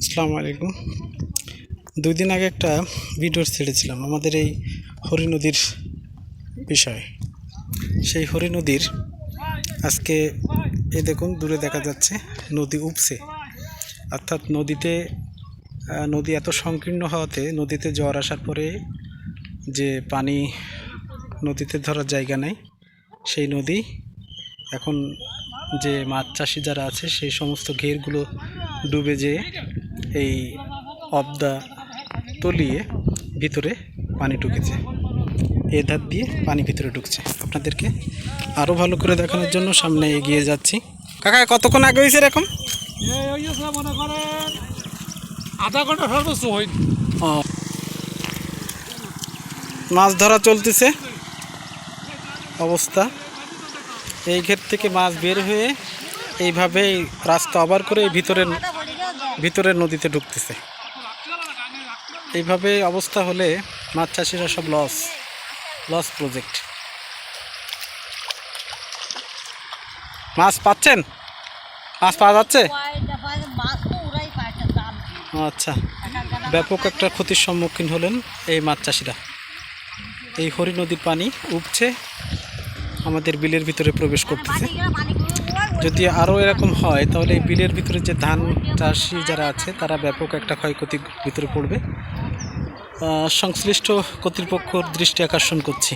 আসসালামু আলাইকুম। 2 দিন আগে একটা ভিডিও ছেড়েছিলাম আমাদের এই হরি নদীর বিষয়ে। সেই হরি নদীর আজকে এই দেখুন দূরে দেখা যাচ্ছে নদী উপছে, অর্থাৎ নদী এত সংকীর্ণ হওয়াতে নদীতে জ্বর আসার পরে যে পানি নদীতে ধরার জায়গা নেই, সেই নদী এখন যে মাছ চাষি যারা আছে সেই সমস্ত ঘেরগুলো ডুবে যেয়ে এই অবদা তলিয়ে ভিতরে পানি ঢুকেছে। এ ধার দিয়ে পানি ভিতরে ঢুকছে। আপনাদেরকে আরও ভালো করে দেখানোর জন্য সামনে এগিয়ে যাচ্ছি। কাকা কতক্ষণ আগে হয়েছে এরকম? আধা ঘন্টা সর্বোচ্চ হয়নি। ও, মাছ ধরা চলতেছে অবস্থা। এই ঘের থেকে মাছ বের হয়ে এইভাবে রাস্তা আবার করে ভিতরের নদীতে ঢুকতেছে। এইভাবে অবস্থা হলে মাছ চাষিরা সব লস প্রজেক্ট। মাছ পাচ্ছেন? মাছ পাওয়া যাচ্ছে? আচ্ছা, ব্যাপক একটা ক্ষতির সম্মুখীন হলেন এই মাছ চাষিরা। এই হরি নদীর পানি উপচে আমাদের বিলের ভিতরে প্রবেশ করতেছে। যদি আরও এরকম হয় তাহলে এই বিলের ভিতরে যে ধান চাষি যারা আছে তারা ব্যাপক একটা ক্ষয়ক্ষতির ভিতরে পড়বে। সংশ্লিষ্ট কর্তৃপক্ষর দৃষ্টি আকর্ষণ করছি।